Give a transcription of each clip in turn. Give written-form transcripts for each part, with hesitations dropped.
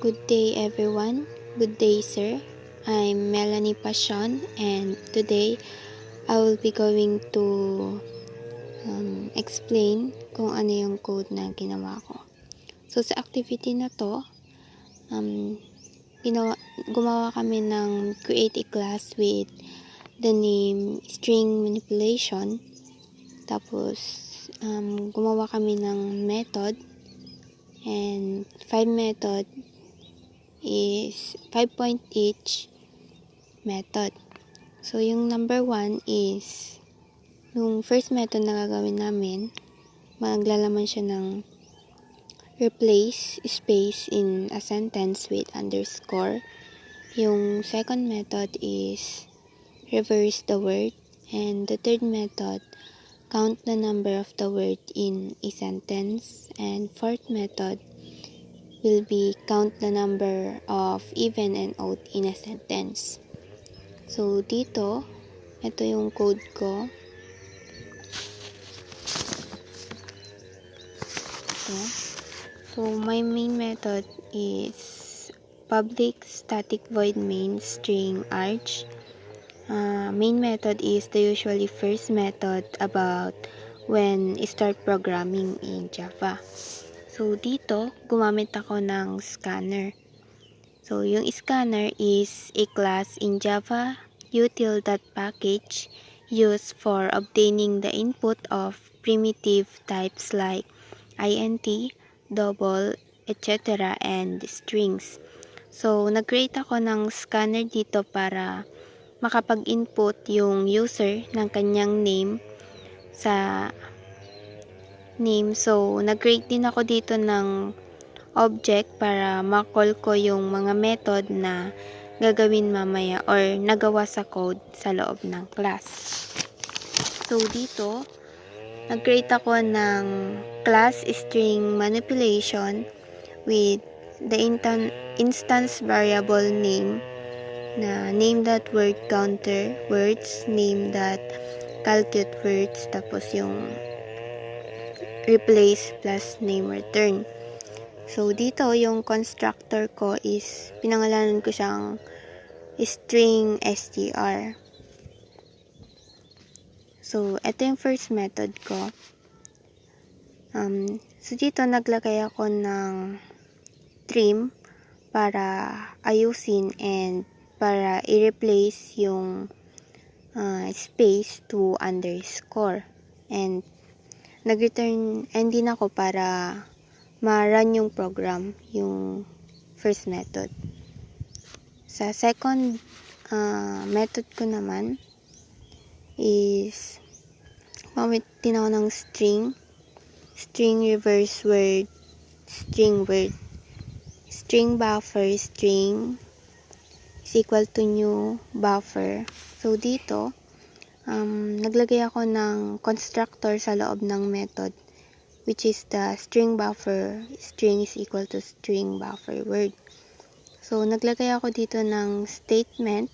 Good day everyone. Good day sir. I'm Melanie Passion and today I will be going to explain kung ano yung code na ginawa ko. So sa activity na to, gumawa kami ng create a class with the name string manipulation. Tapos gumawa kami ng method and 5 method is 5 point each method. So, yung number 1 is yung first method na gagawin namin, maglalaman siya ng replace space in a sentence with underscore. Yung second method is reverse the word. And the third method, count the number of the word in a sentence. And fourth method will be count the number of even and odd in a sentence. So, dito, ito yung code ko. Ito. So, my main method is public static void main string arch. Main method is the usually first method about when start programming in Java. So, dito, gumamit ako ng scanner. So, yung scanner is a class in Java util.package used for obtaining the input of primitive types like int, double, etc. and strings. So, nag-create ako ng scanner dito para makapag-input yung user ng kanyang name sa name. So, nag-create din ako dito ng object para ma-call ko yung mga method na gagawin mamaya or nagawa sa code sa loob ng class. So, dito, nag-create ako ng class string manipulation with the instance variable name na name.wordCounter words, name.calculate words, tapos yung replace plus name return. So, dito yung constructor ko is pinangalanan ko siyang string str. So, ito yung first method ko. So, dito naglagay ako ng trim para ayusin and para i-replace yung space to underscore. And nag-return end din ako para ma-run yung program, yung first method. Sa second method ko naman is gamitin ako ng string reverse word, string word, string buffer, string is equal to new buffer. So, dito, naglagay ako ng constructor sa loob ng method, which is the string buffer, string is equal to string buffer word. So, naglagay ako dito ng statement,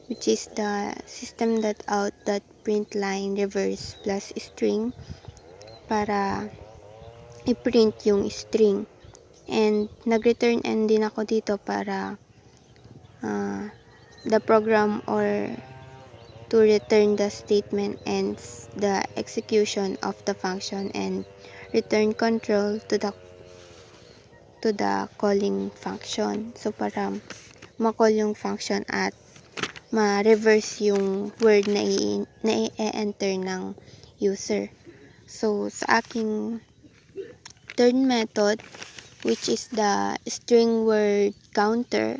which is the system.out.println reverse plus string para i-print yung string. And nag-return end din ako dito para the program or to return the statement ends the execution of the function and return control to the calling function. So, para ma-call yung function at ma-reverse yung word na i-enter ng user. So, sa aking third method, which is the string word counter,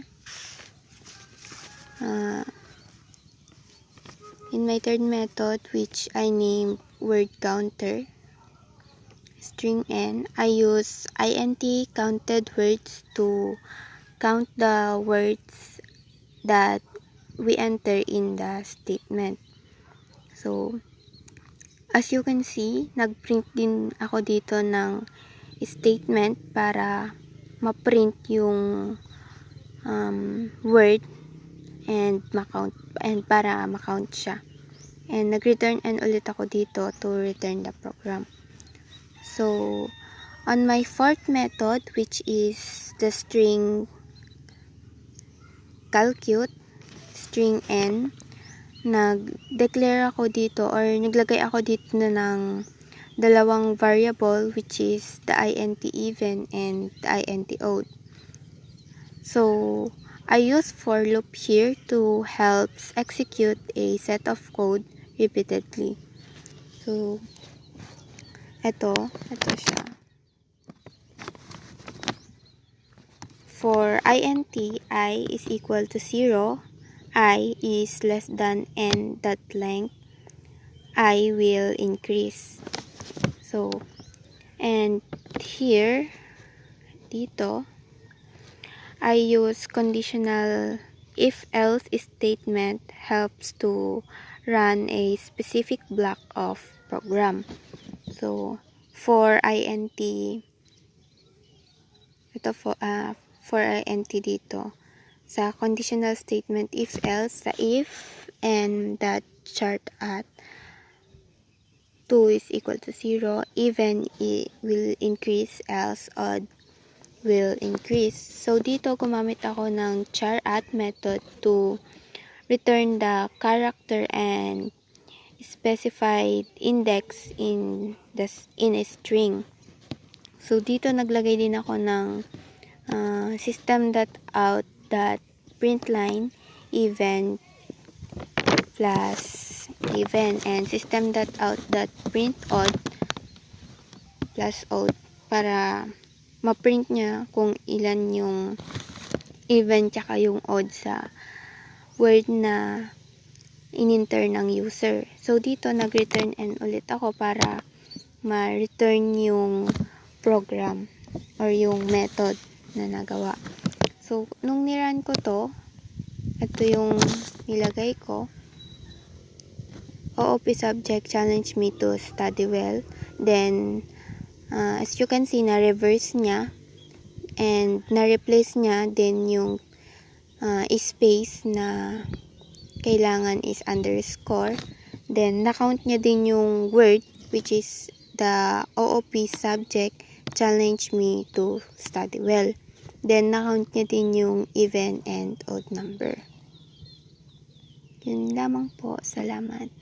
in my third method, which I named word counter, string n, I use int counted words to count the words that we enter in the statement. So, as you can see, nag-print din ako dito ng statement para ma-print yung word and para ma-count siya. And nag-return and ulit ako dito to return the program. So, On my fourth method, which is the string calcute, string n, nag-declare ako dito or naglagay ako dito na ng dalawang variable, which is the int even and the int odd. So, I use for loop here to help execute a set of code repeatedly. So, ito siya. For int, I is equal to 0, I is less than n dot length, I will increase. So, and here, dito, I use conditional if-else statement helps to run a specific block of program. So, for int, ito for int dito, sa conditional statement if-else, sa if and that chart at 2 is equal to 0, even it will increase, else odd will increase. So, dito gumamit ako ng char at method to return the character and specified index in a string. So, dito naglagay din ako ng system.out.println even plus even and system.out.printodd plus odd para ma-print niya kung ilan yung even tsaka yung odd sa word na in-enter ng user. So, dito nag-return n ulit ako para ma-return yung program or yung method na nagawa. So, nung nirun ko to, ito yung nilagay ko. OOP subject challenge me to study well. Then, as you can see, na-reverse niya and na-replace niya din yung space na kailangan is underscore. Then, na-count niya din yung word, which is the OOP subject challenge me to study well. Then, na-count niya din yung even and odd number. Yun lamang po. Salamat.